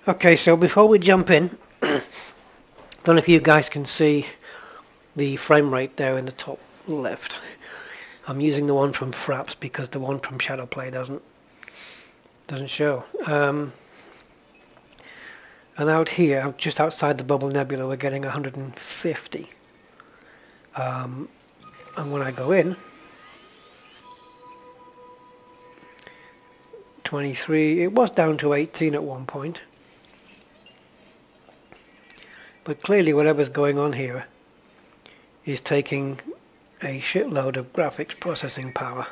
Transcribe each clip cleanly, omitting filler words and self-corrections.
Okay, so before we jump in, don't know if you guys can see the frame rate there in the top left. I'm using the one from Fraps because the one from Shadowplay doesn't show. And out here, just outside the bubble nebula, we're getting 150. And when I go in, 23, it was down to 18 at one point. But clearly whatever's going on here is taking a shitload of graphics processing power.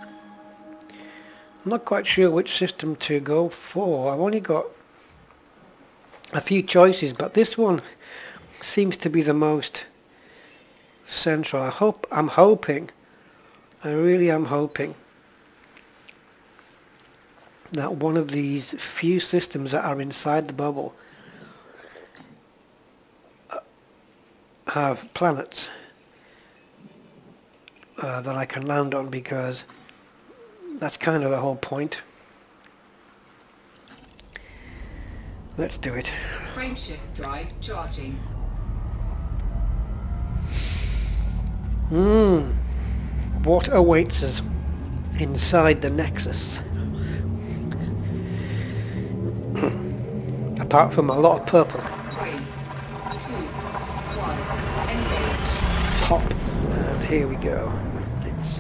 I'm not quite sure which system to go for. I've only got a few choices, but this one seems to be the most central. I really am hoping that one of these few systems that are inside the bubble have planets that I can land on, because that's kind of the whole point. Let's do it. Frameshift drive charging. What awaits us inside the Nexus? Apart from a lot of purple. 3, 2, 1, engage. Pop. And here we go. It's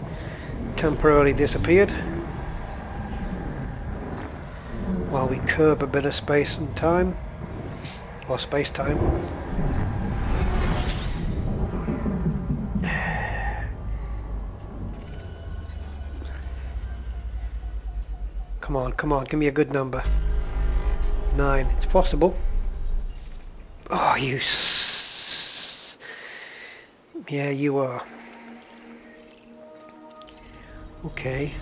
temporarily disappeared while we curb a bit of space and time, or space-time. Come on, give me a good number. 9. It's possible. Oh, yeah, you are. Okay.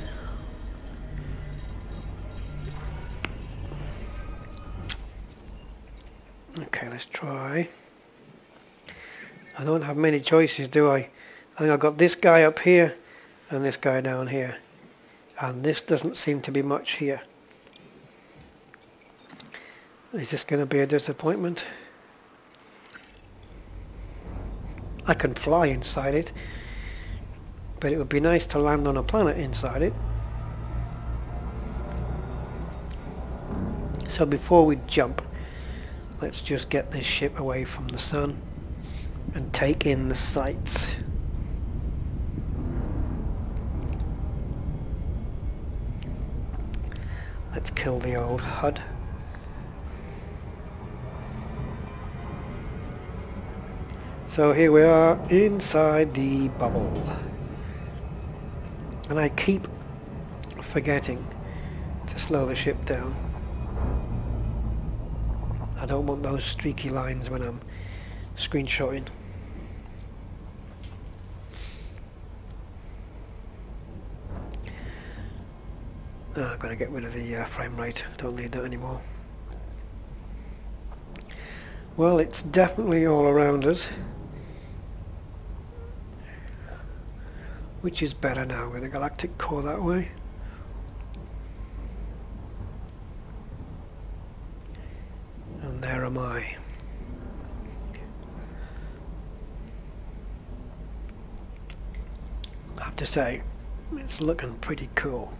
Okay, let's try. I don't have many choices, do I? I think I've got this guy up here and this guy down here. And this doesn't seem to be much here. Is this going to be a disappointment? I can fly inside it, but it would be nice to land on a planet inside it. So before we jump, let's just get this ship away from the sun and take in the sights. Let's kill the old HUD. So here we are inside the bubble. And I keep forgetting to slow the ship down. I don't want those streaky lines when I'm screenshotting. I'm going to get rid of the frame rate. Don't need that anymore. Well, it's definitely all around us. Which is better now, with the galactic core that way? And there am I. I have to say, it's looking pretty cool.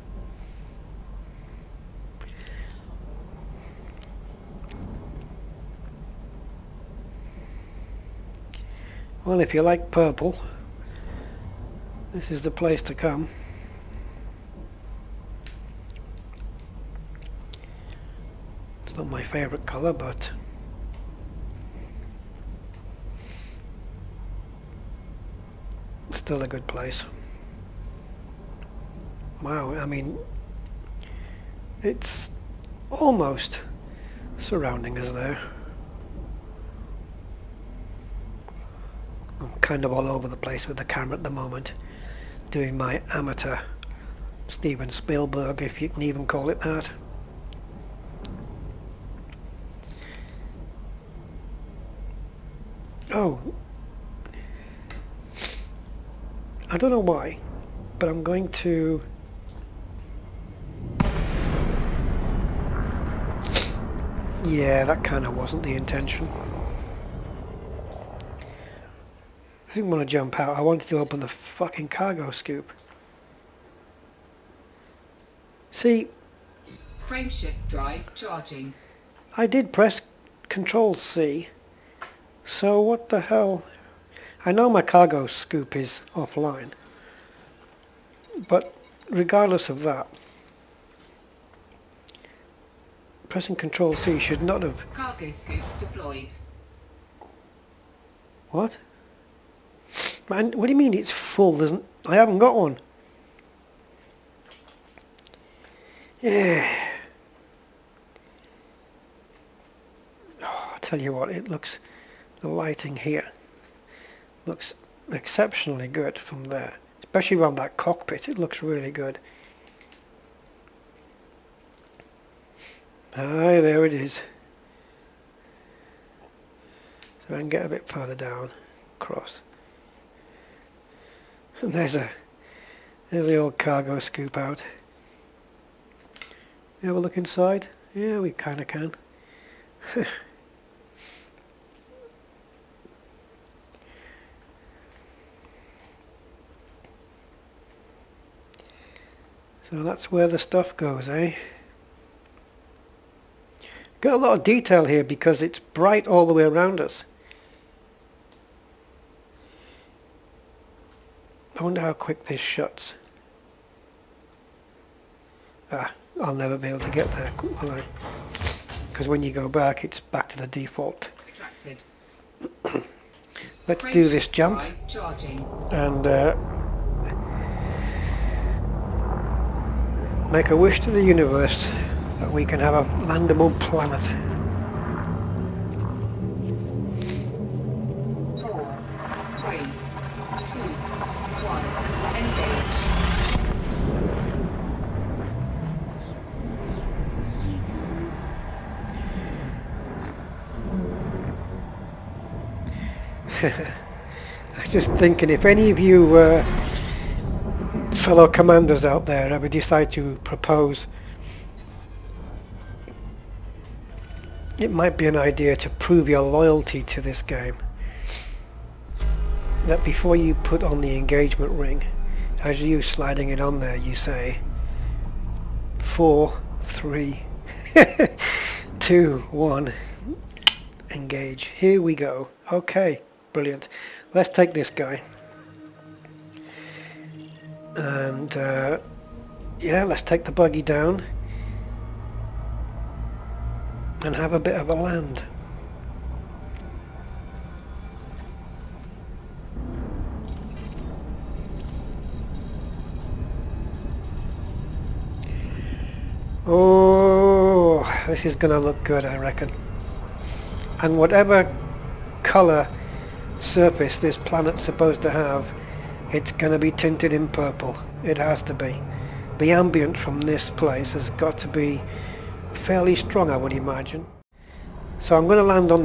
Well, if you like purple, this is the place to come. It's not my favorite color, but it's still a good place. Wow, I mean, it's almost surrounding us there. I'm kind of all over the place with the camera at the moment, doing my amateur Steven Spielberg, if you can even call it that. Oh, I don't know why, but I'm going to Yeah, that kind of wasn't the intention. I didn't want to jump out. I wanted to open the fucking cargo scoop. See, Frameshift drive charging. I did press Control C. So what the hell? I know my cargo scoop is offline. But regardless of that, pressing Control C should not have... Cargo scoop deployed. What? Man, what do you mean it's full? I haven't got one. Yeah. Oh, I tell you what, it looks... The lighting here looks exceptionally good from there. Especially around that cockpit, it looks really good. Aye, there it is. So I can get a bit further down, across. And there's the old cargo scoop out. You have a look inside? Yeah, we kind of can. So that's where the stuff goes, eh? Got a lot of detail here because it's bright all the way around us. I wonder how quick this shuts. Ah, I'll never be able to get there, will I? Because when you go back, it's back to the default. Retracted. Let's do this jump Drive charging. and make a wish to the universe that we can have a landable planet. 4, 3, 2, 1, engage. I was just thinking, if any of you fellow commanders out there ever decide to propose, it might be an idea to prove your loyalty to this game. That before you put on the engagement ring, as you sliding it on there, you say 4, 3, 2, 1, engage. Here we go. Okay, brilliant. Let's take this guy. And yeah, let's take the buggy down and have a bit of a land. Oh, this is gonna look good, I reckon. And whatever colour surface this planet's supposed to have, it's gonna be tinted in purple. It has to be. The ambient from this place has got to be fairly strong, I would imagine. So I'm going to land on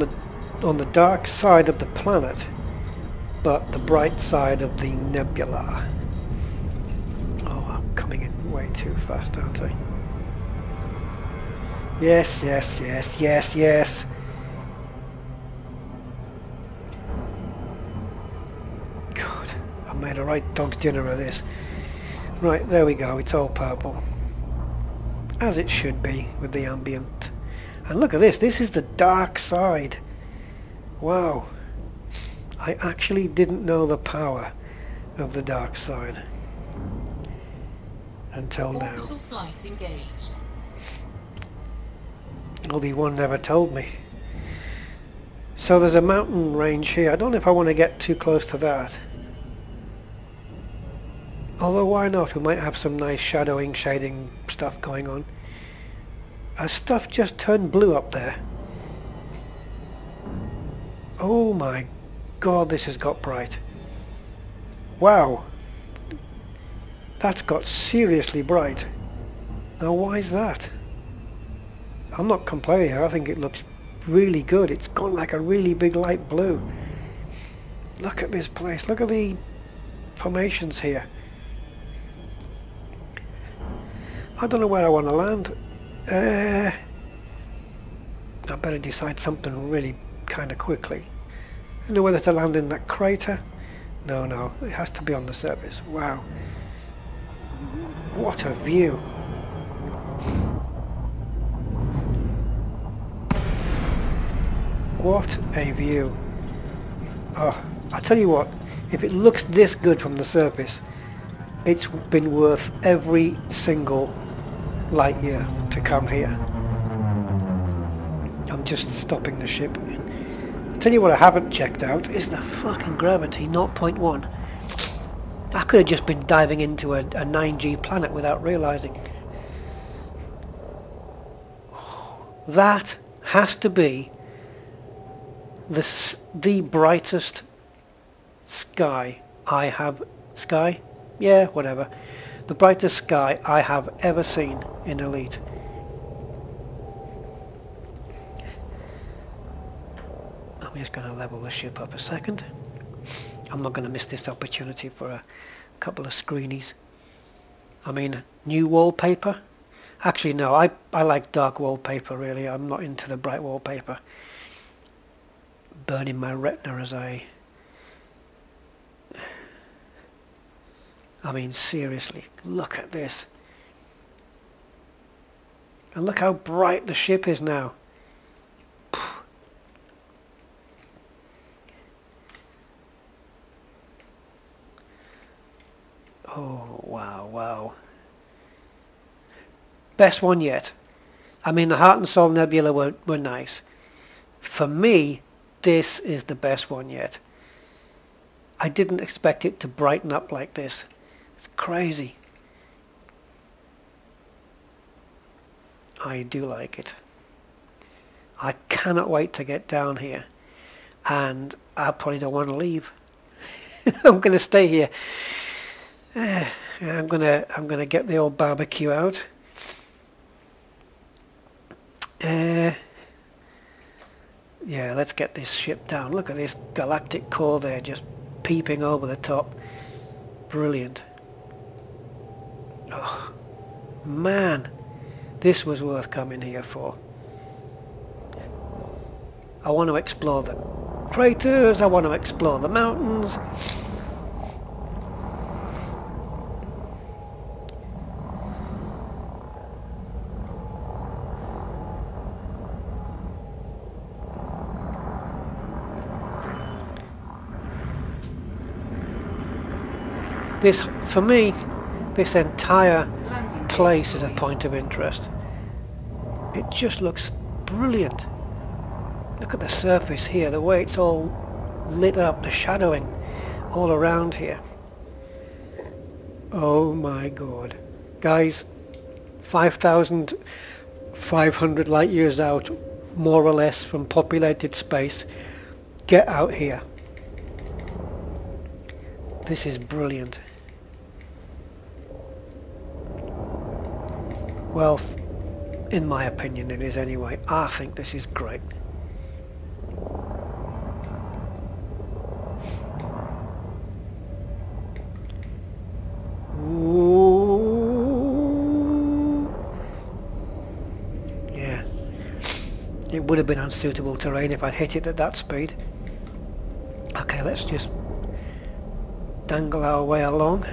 the dark side of the planet, but the bright side of the nebula. Oh, I'm coming in way too fast, aren't I? Yes, yes, yes, yes, yes. God, I made a right dog's dinner of this. Right, there we go, it's all purple. As it should be with the ambient. And look at this, this is the dark side. Wow. I actually didn't know the power of the dark side until now. Orbital flight engaged. Obi-Wan never told me. So there's a mountain range here. I don't know if I want to get too close to that. Although why not? We might have some nice shadowing, shading stuff going on. Has stuff just turned blue up there? Oh my god, this has got bright. Wow. That's got seriously bright. Now why is that? I'm not complaining here. I think it looks really good. It's gone like a really big light blue. Look at this place. Look at the formations here. I don't know where I want to land. I better decide something really kind of quickly. I know whether to land in that crater. No, it has to be on the surface. Wow. What a view. What a view. Oh, I tell you what, if it looks this good from the surface, it's been worth every single light year to come here. I'm just stopping the ship. Tell you what I haven't checked out is the fucking gravity, 0.1. I could have just been diving into a 9G planet without realizing. That has to be the brightest sky I have... Sky? Yeah, whatever. The brightest sky I have ever seen in Elite. I'm just going to level the ship up a second. I'm not going to miss this opportunity for a couple of screenies. I mean, new wallpaper. Actually, no, I like dark wallpaper, really. I'm not into the bright wallpaper. Burning my retina as I mean, seriously, look at this. And look how bright the ship is now. Oh, wow. Best one yet. I mean, the Heart and Soul Nebula were nice. For me, this is the best one yet. I didn't expect it to brighten up like this. It's crazy. I do like it. I cannot wait to get down here. And I probably don't want to leave. I'm going to stay here. I'm gonna get the old barbecue out. Yeah, let's get this ship down. Look at this galactic core there, just peeping over the top. Brilliant. Oh, man, this was worth coming here for. I want to explore the craters. I want to explore the mountains. This, for me, this entire place is a point of interest. It just looks brilliant. Look at the surface here, the way it's all lit up, the shadowing all around here. Oh my god. Guys, 5,500 light years out, more or less, from populated space. Get out here. This is brilliant. Well, in my opinion it is anyway. I think this is great. Ooh. Yeah. It would have been unsuitable terrain if I'd hit it at that speed. Okay, let's just dangle our way along.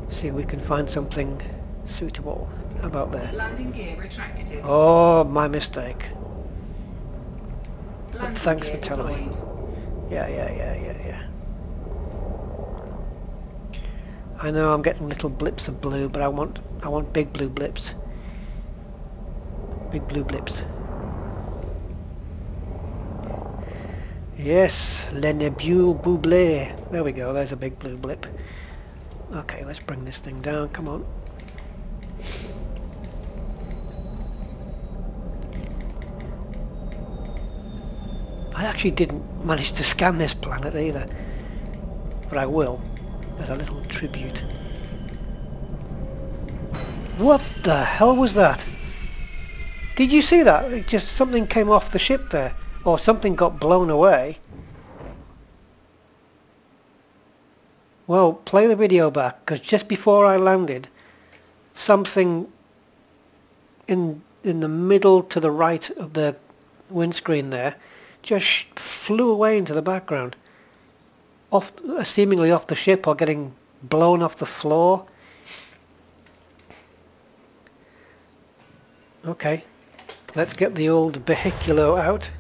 See if we can find something suitable. How about there? Landing gear retracted. Oh, my mistake. Landing But thanks gear for telling me. deployed. Yeah. I know I'm getting little blips of blue, but I want big blue blips. Big blue blips. Yes, le Nebula boublé. There we go, there's a big blue blip. Okay, let's bring this thing down, come on. I actually didn't manage to scan this planet either, but I will, as a little tribute. What the hell was that? Did you see that? It just, something came off the ship there, or something got blown away. Well, play the video back, because just before I landed, something in the middle to the right of the windscreen there just flew away into the background, off, seemingly off the ship or getting blown off the floor. Okay, let's get the old vehiculo out.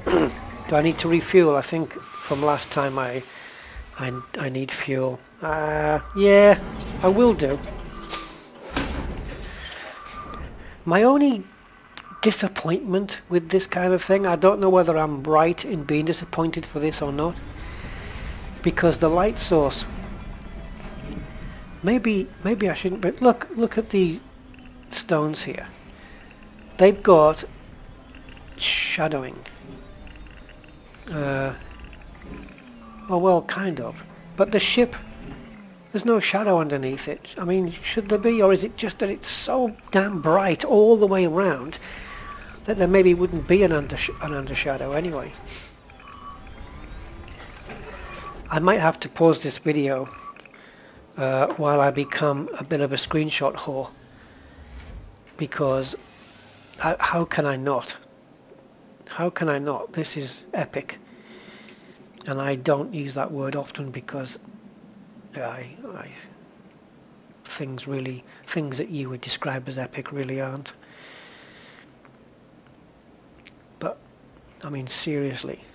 Do I need to refuel? I think from last time I need fuel. Yeah, I will do. My only disappointment with this kind of thing, I don't know whether I'm right in being disappointed for this or not, because the light source, maybe I shouldn't, but look at the stones here. They've got shadowing. Oh well, kind of, but the ship, there's no shadow underneath it. I mean, should there be, or is it just that it's so damn bright all the way around that there maybe wouldn't be an undershadow anyway? I might have to pause this video while I become a bit of a screenshot whore, because how can I not? How can I not? This is epic, and I don't use that word often because things that you would describe as epic really aren't. But I mean, seriously.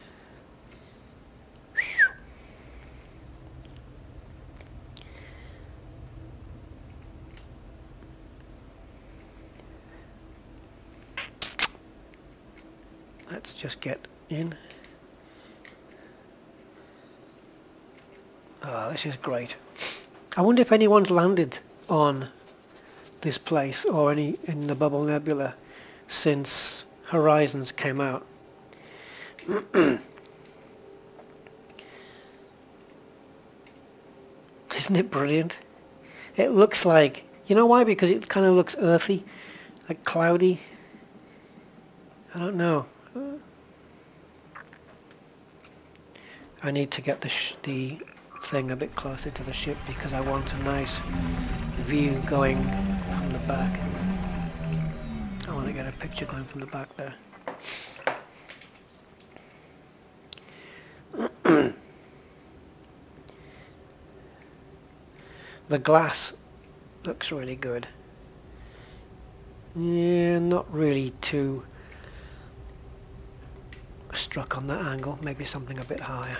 Let's just get in. Oh, this is great. I wonder if anyone's landed on this place or any in the Bubble Nebula since Horizons came out. Isn't it brilliant? It looks like, you know why? Because it kind of looks earthy, like cloudy. I don't know. I need to get the thing a bit closer to the ship because I want a nice view going from the back. I want to get a picture going from the back there. The glass looks really good. Yeah, not really too struck on that angle, maybe something a bit higher.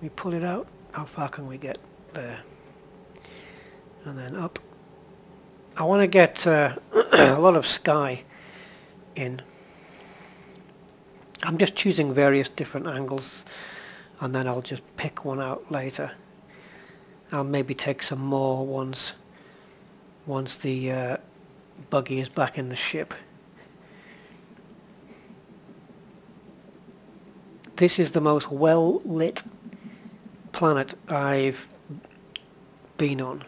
We pull it out. How far can we get there? And then up. I want to get a lot of sky in. I'm just choosing various different angles, and then I'll just pick one out later. I'll maybe take some more once the buggy is back in the ship. This is the most well lit planet I've been on.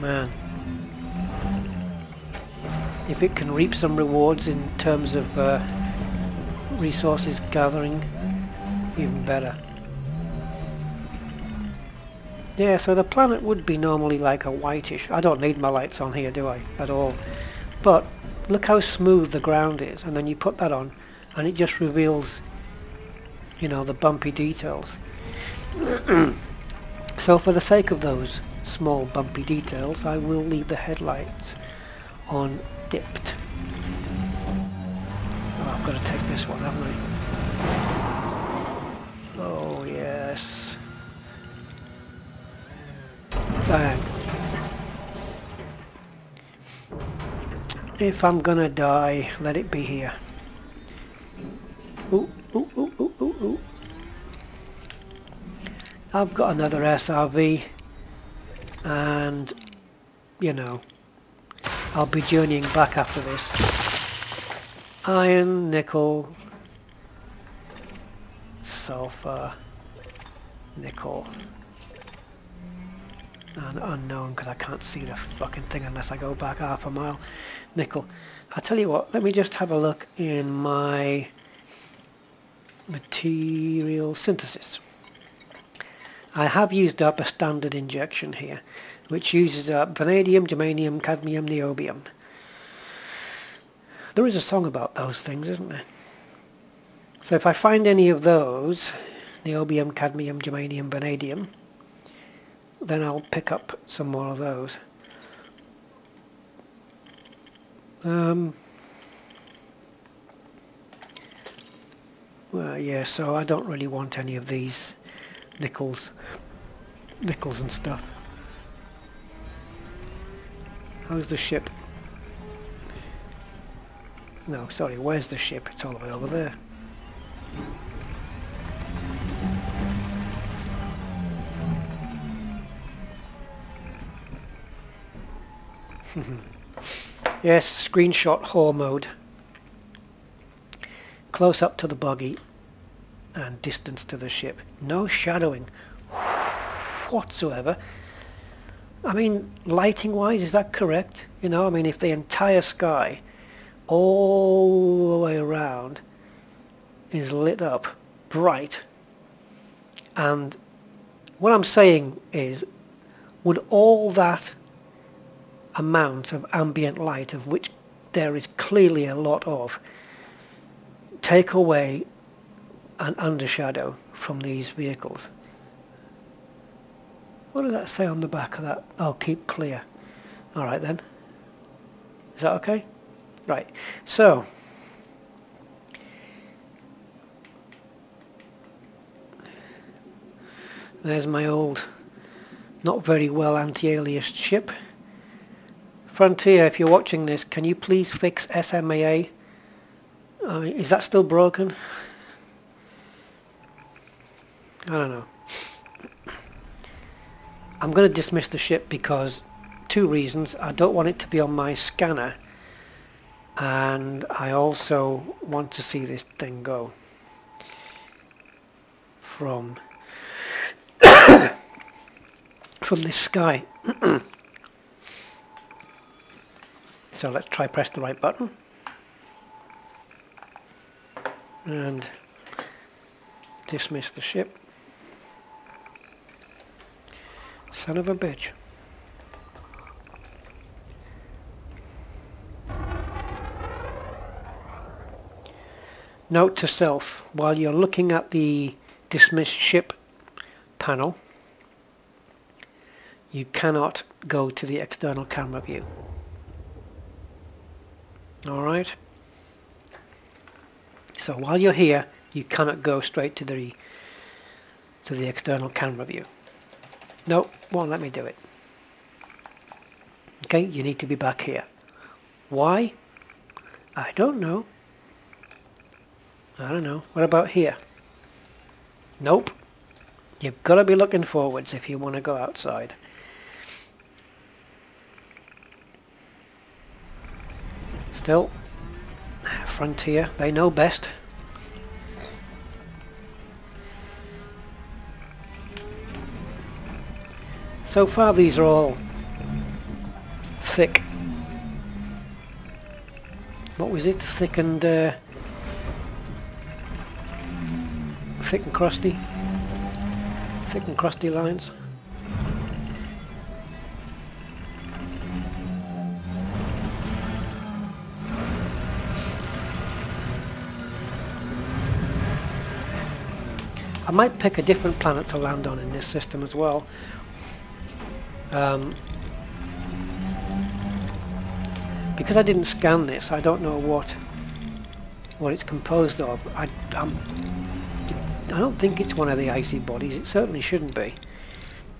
Man, if it can reap some rewards in terms of resources gathering, even better. Yeah, so the planet would be normally like a whitish. I don't need my lights on here, do I? At all. But look how smooth the ground is, and then you put that on and it just reveals, you know, the bumpy details. So for the sake of those small bumpy details, I will leave the headlights on dipped. Oh, I've got to take this one, haven't I? Oh yes. Bang. If I'm gonna die, let it be here. Ooh, ooh, ooh, ooh, ooh, ooh. I've got another SRV, and you know, I'll be journeying back after this. Iron, nickel, sulfur, nickel, and unknown because I can't see the fucking thing unless I go back half a mile. Nickel. I'll tell you what, let me just have a look in my material synthesis. I have used up a standard injection here, which uses up vanadium, germanium, cadmium, niobium. There is a song about those things, isn't there? So if I find any of those, niobium, cadmium, germanium, vanadium, then I'll pick up some more of those. Well, yeah, so I don't really want any of these nickels and stuff. How's the ship? No, sorry, where's the ship? It's all the way over there. Yes, screenshot whore mode. Close up to the buggy and distance to the ship. No shadowing whatsoever. I mean, lighting wise, is that correct? You know, I mean, if the entire sky all the way around is lit up bright, and what I'm saying is, would all that amount of ambient light, of which there is clearly a lot of, take away an undershadow from these vehicles? What does that say on the back of that? Oh, keep clear. Alright then. Is that okay? Right. So, there's my old, not very well anti-aliased ship. Frontier, if you're watching this, can you please fix SMAA? Is that still broken? I don't know. I'm going to dismiss the ship because two reasons. I don't want it to be on my scanner, and I also want to see this thing go from this sky. So let's try press the right button and dismiss the ship. Son of a bitch. Note to self, while you're looking at the dismiss ship panel, you cannot go to the external camera view. Alright? So while you're here, you cannot go straight to the external camera view. Nope, won't let me do it. Okay, you need to be back here. Why? I don't know. I don't know. What about here? Nope. You've got to be looking forwards if you want to go outside. Still, Frontier, they know best. So far these are all thick. What was it? Thick and crusty. Thick and crusty lines. I might pick a different planet to land on in this system as well. Because I didn't scan this, I don't know what it's composed of. I don't think it's one of the icy bodies. It certainly shouldn't be.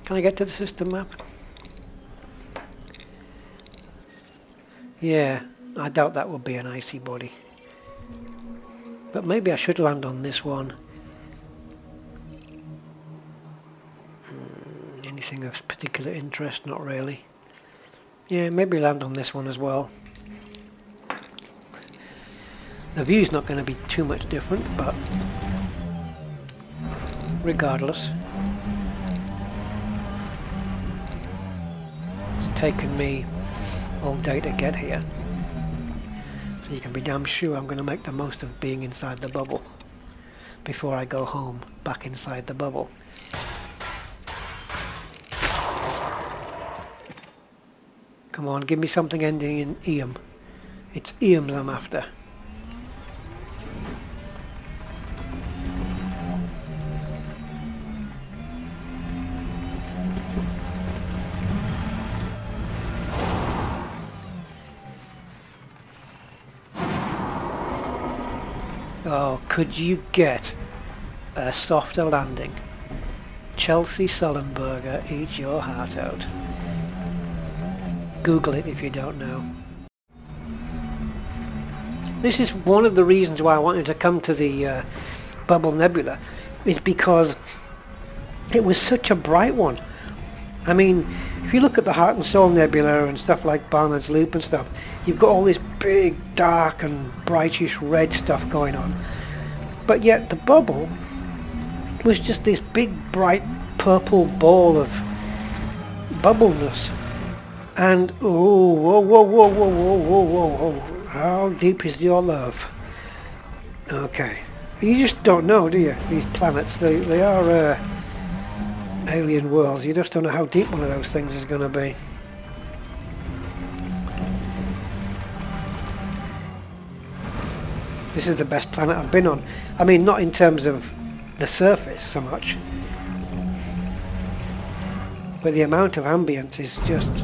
Can I get to the system map? Yeah, I doubt that would be an icy body. But maybe I should land on this one. Anything of particular interest? Not really. Yeah, maybe land on this one as well. The view's not going to be too much different, but regardless, it's taken me all day to get here, so you can be damn sure I'm going to make the most of being inside the bubble before I go home back inside the bubble. Come on, give me something ending in Eam. It's Eames I'm after. Oh, could you get a softer landing? Chelsea Sullenberger eats your heart out. Google it if you don't know. This is one of the reasons why I wanted to come to the Bubble Nebula, is because it was such a bright one. I mean, if you look at the Heart and Soul Nebula and stuff like Barnard's Loop and stuff, you've got all this big, dark and brightish red stuff going on. But yet the Bubble was just this big, bright, purple ball of bubbleness. And, oh, whoa, whoa, whoa, whoa, whoa, whoa, whoa, whoa, how deep is your love? Okay. You just don't know, do you? These planets, they are alien worlds. You just don't know how deep one of those things is going to be. This is the best planet I've been on. I mean, not in terms of the surface so much, but the amount of ambience is just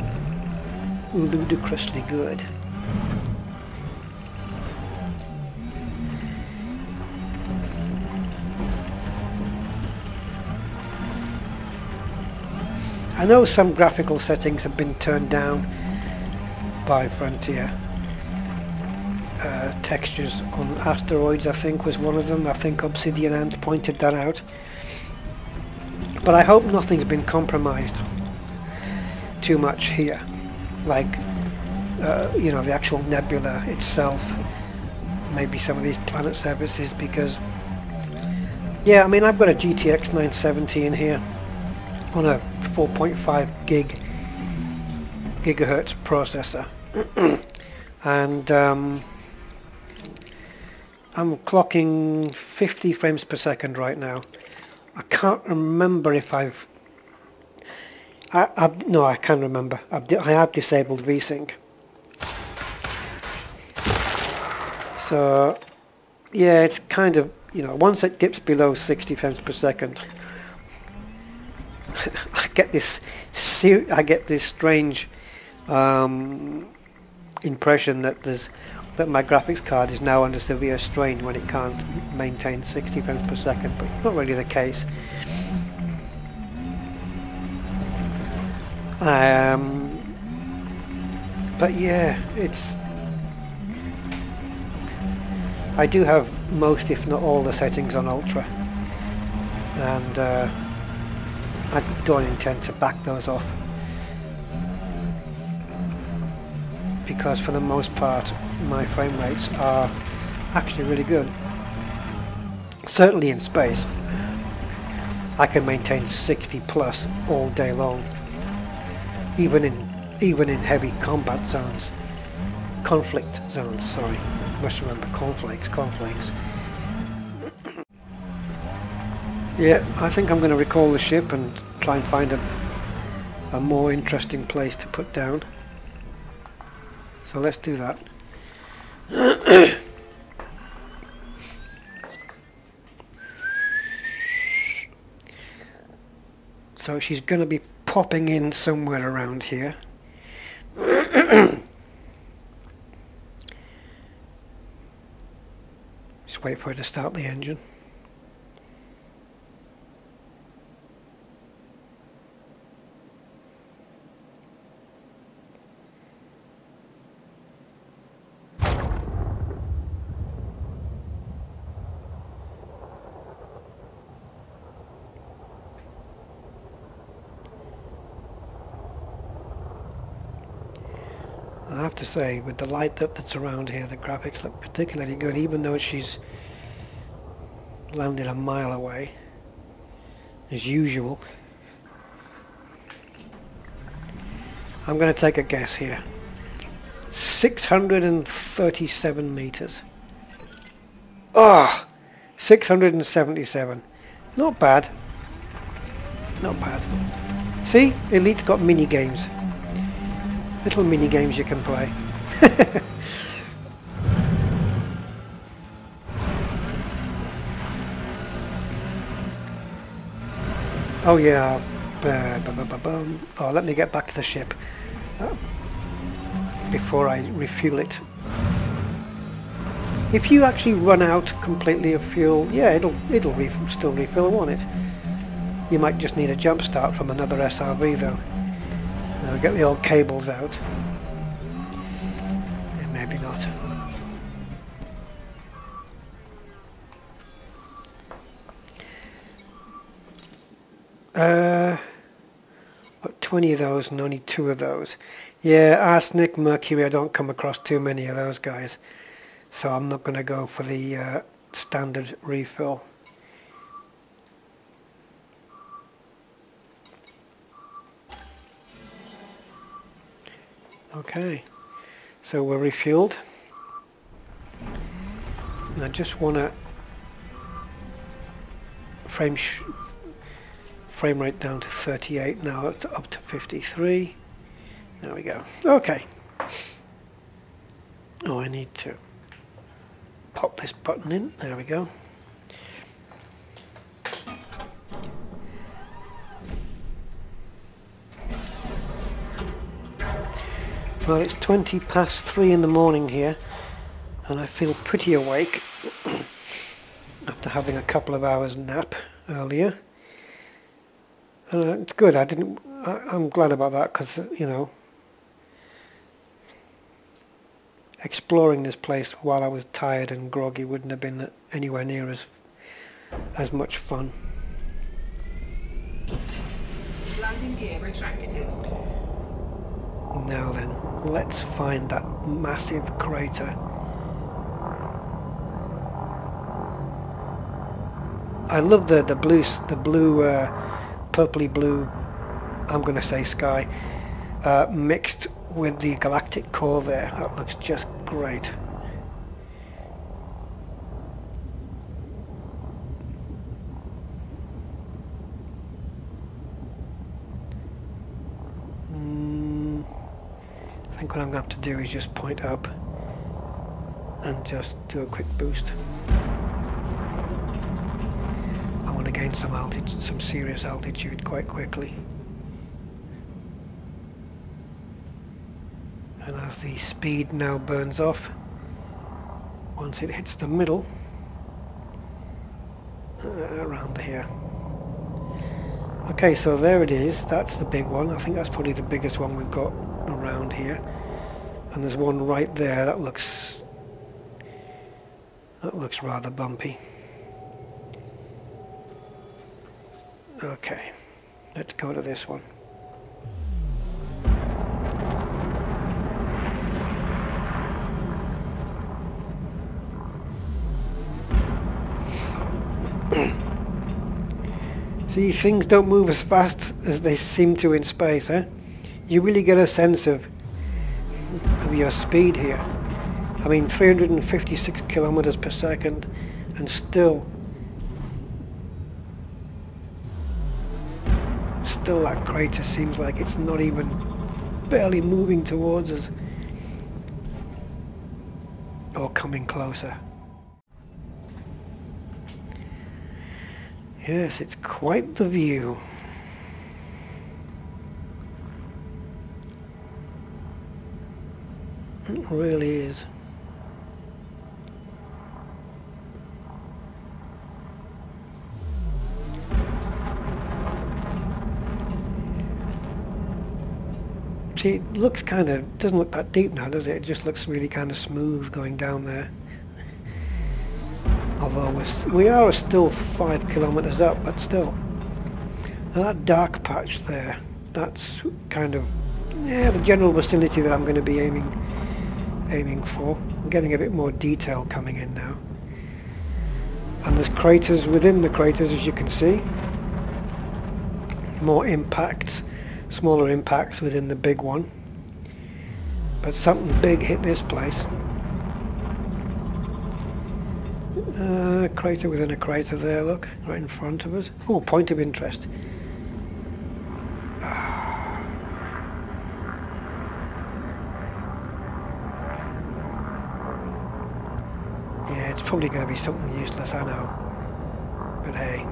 ludicrously good. I know some graphical settings have been turned down by Frontier. Textures on asteroids, I think, was one of them. I think Obsidian Ant pointed that out. But I hope nothing's been compromised too much here. Like, you know, the actual nebula itself. Maybe some of these planet services, because... Yeah, I mean, I've got a GTX 970 in here on a 4.5 gigahertz processor. And I'm clocking 50 frames per second right now. I can't remember if no, I can remember. I have disabled VSync. So, yeah, it's kind of, you know, once it dips below 60 frames per second, I get this strange impression that my graphics card is now under severe strain when it can't maintain 60 frames per second, but not really the case. But yeah, I do have most, if not all, the settings on Ultra, and I don't intend to back those off, because for the most part my frame rates are actually really good. Certainly in space I can maintain 60 plus all day long, even in heavy combat zones, conflict zones, sorry, must remember cornflakes. Yeah, I think I'm going to recall the ship and try and find a more interesting place to put down. So let's do that. So she's going to be popping in somewhere around here. Just wait for her to start the engine. I have to say, with the light that's around here, the graphics look particularly good, even though she's landed a mile away, as usual. I'm going to take a guess here. 637 meters. Ah, 677. Not bad. Not bad. See, Elite's got mini games. Little mini games you can play. Oh yeah. Oh, let me get back to the ship before I refuel it. If you actually run out completely of fuel, yeah, it'll still refill, won't it? You might just need a jump start from another SRV though. Get the old cables out. Yeah, maybe not. Got 20 of those and only 2 of those. Yeah, arsenic, mercury, I don't come across too many of those guys. So I'm not going to go for the standard refill. Okay, so we're refueled. And I just want to frame rate down to 38 now. It's up to 53. There we go. Okay. Oh, I need to pop this button in. There we go. Well, it's 20 past 3 in the morning here, and I feel pretty awake after having a couple of hours nap earlier. It's good. I'm glad about that because, you know, exploring this place while I was tired and groggy wouldn't have been anywhere near as much fun. Landing gear retracted. Now then, let's find that massive crater. I love the blue, purpley blue, I'm going to say sky, mixed with the galactic core there. That looks just great. I think what I'm going to have to do is just point up and just do a quick boost. I want to gain some altitude, some serious altitude quite quickly. And as the speed now burns off, once it hits the middle, around here. Okay, so there it is. That's the big one. I think that's probably the biggest one we've got around here. And there's one right there that looks rather bumpy. Okay, let's go to this one. See, things don't move as fast as they seem to in space, eh? You really get a sense of your speed here. I mean, 356 kilometers per second, and still that crater seems like it's not even barely moving towards us or coming closer. Yes, it's quite the view. It really is. See, it looks doesn't look that deep now, does it? It just looks really kind of smooth going down there. Although we are still 5 kilometers up, but still. Now that dark patch there, that's kind of, yeah, the general vicinity that I'm going to be aiming for. I'm getting a bit more detail coming in now. And there's craters within the craters, as you can see. More impacts, smaller impacts within the big one. But something big hit this place. Crater within a crater there, look, right in front of us. Oh, point of interest. It's probably going to be something useless, I know. But hey.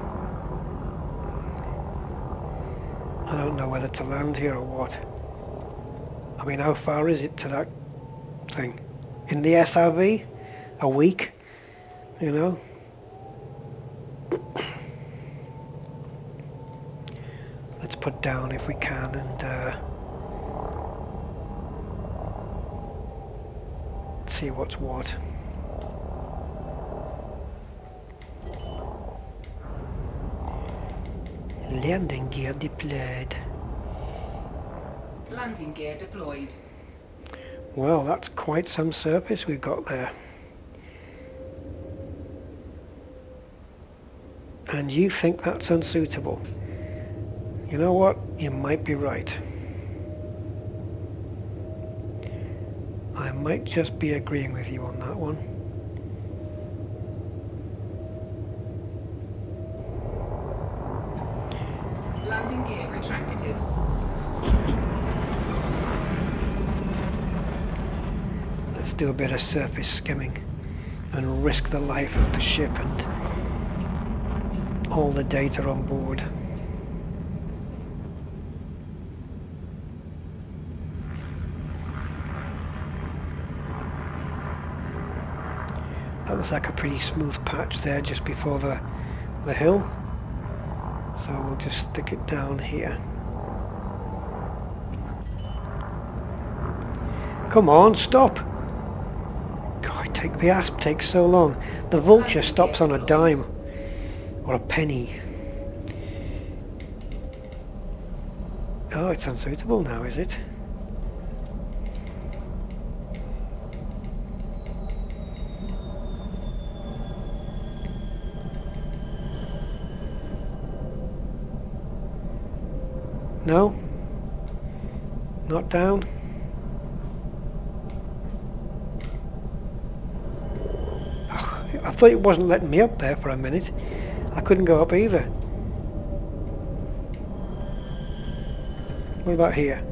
I don't know whether to land here or what. I mean, how far is it to that thing? In the SRV? A week? You know? Let's put down if we can and see what's what. Landing gear deployed. Landing gear deployed. Well, that's quite some surface we've got there. And you think that's unsuitable? You know what? You might be right. I might just be agreeing with you on that one. Landing gear retracted. Let's do a bit of surface skimming and risk the life of the ship and all the data on board. That looks like a pretty smooth patch there just before the hill. So we'll just stick it down here. Come on, stop! God, the asp takes so long. The vulture stops on a dime. Or a penny. Oh, it's unsuitable now, is it? No? Not down? Oh, I thought it wasn't letting me up there for a minute. I couldn't go up either. What about here?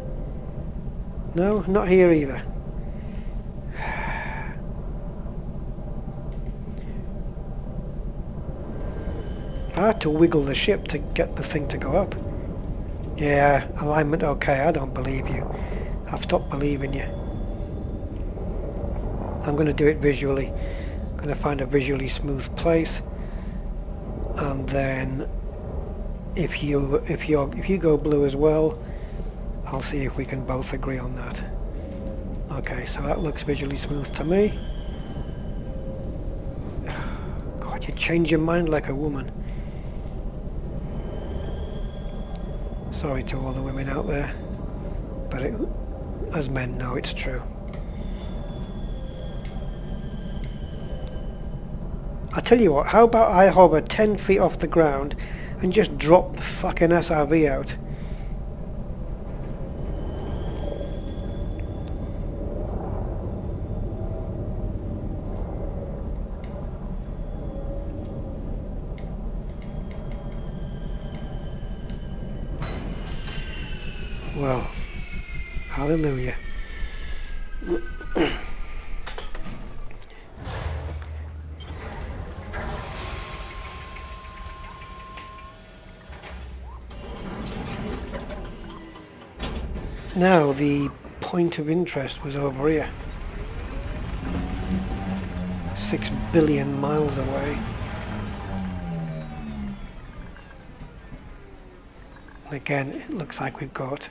No, not here either. I had to wiggle the ship to get the thing to go up. Yeah, alignment okay, I don't believe you. I've stopped believing you. I'm going to do it visually. I'm going to find a visually smooth place. And then if you go blue as well, I'll see if we can both agree on that. Okay, so that looks visually smooth to me. God, you change your mind like a woman. Sorry to all the women out there, but as men know it's true. I tell you what, how about I hover 10 feet off the ground and just drop the fucking SRV out? Well, hallelujah. Now the point of interest was over here. 6 billion miles away. And again, it looks like we've got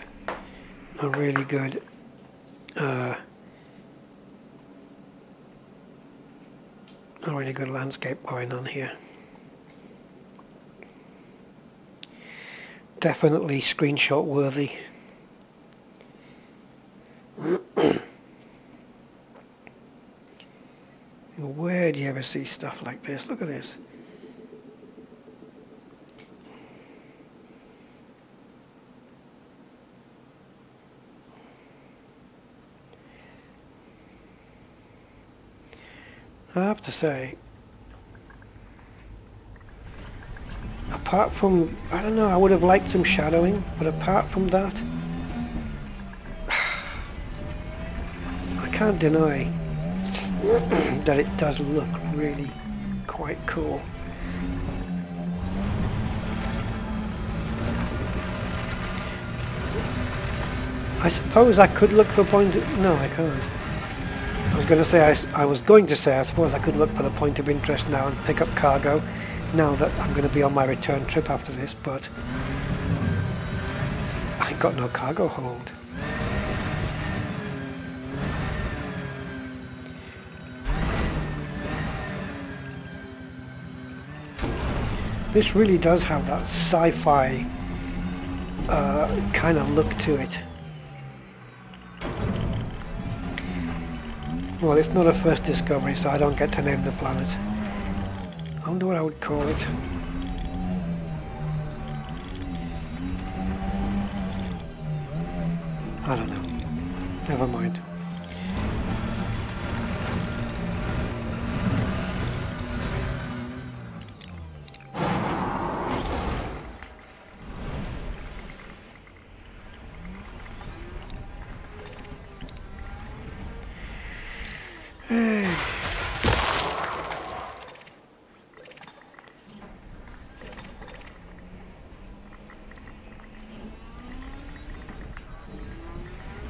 a really good landscape going on here. Definitely screenshot worthy. Where do you ever see stuff like this? Look at this. I have to say, apart from, I don't know, I would have liked some shadowing, but apart from that, I can't deny that it does look really quite cool. I suppose I could look for point of... No, I can't. I was going to say, I was going to say, I suppose I could look for the point of interest now and pick up cargo now that I'm going to be on my return trip after this, but I got no cargo hold. This really does have that sci-fi kind of look to it. Well, it's not a first discovery, so I don't get to name the planet. I wonder what I would call it. I don't know. Never mind.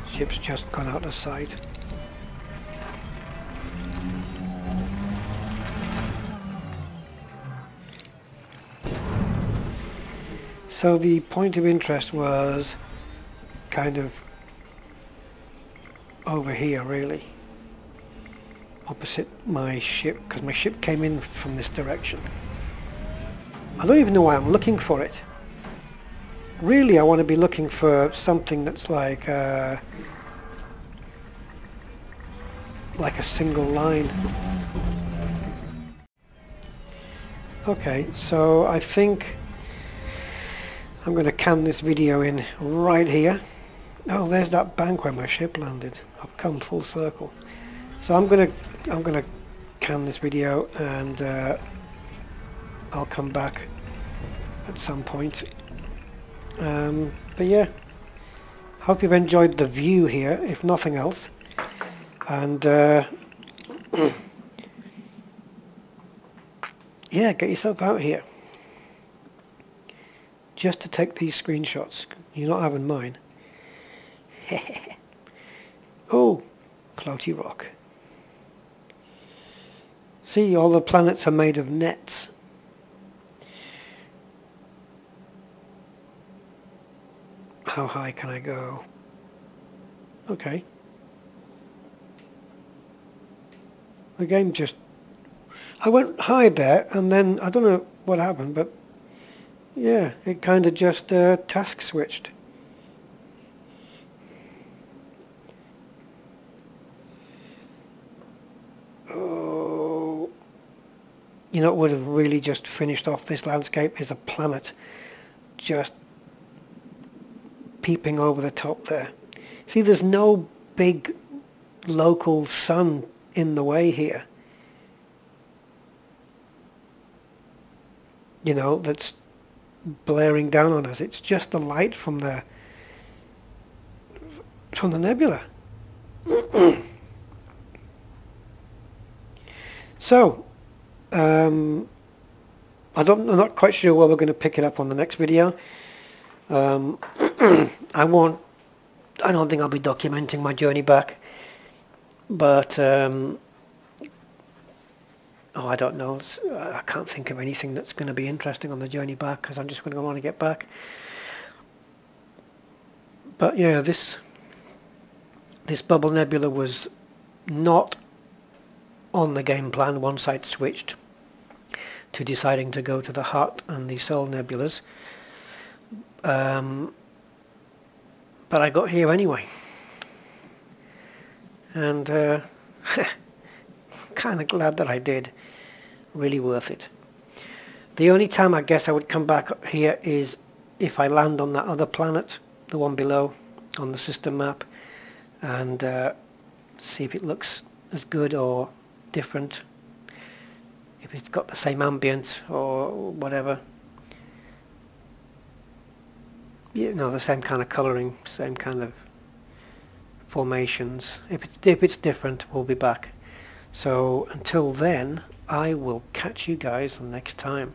Ship's just gone out of sight. So the point of interest was kind of over here, really, opposite my ship, because my ship came in from this direction. I don't even know why I'm looking for it. Really, I want to be looking for something that's like a single line. Okay, so I think I'm going to can this video in right here. Oh, there's that bank where my ship landed. I've come full circle. So I'm gonna can this video, and I'll come back at some point. But yeah, hope you've enjoyed the view here, if nothing else. And yeah, get yourself out here just to take these screenshots. You're not having mine. Oh, floaty rock. See, all the planets are made of nets. How high can I go? Okay. The game just... I went high there, and then I don't know what happened, but yeah, it kind of just task switched. Oh, you know what would have really just finished off this landscape is a planet just peeping over the top there. See, there's no big local sun in the way here, you know, that's blaring down on us. It's just the light from the nebula. So I'm not quite sure where we're going to pick it up on the next video. I don't think I'll be documenting my journey back, but oh, I don't know. I can't think of anything that's going to be interesting on the journey back, because I'm just going to want to get back. But yeah, this bubble nebula was not on the game plan once I'd switched to deciding to go to the Heart and the Soul nebulas. But I got here anyway, and kind of glad that I did. Really worth it. The only time I guess I would come back here is if I land on that other planet, the one below on the system map, and see if it looks as good or different, if it's got the same ambient or whatever. You know, the same kind of colouring, same kind of formations. If it's different, we'll be back. So until then, I will catch you guys next time.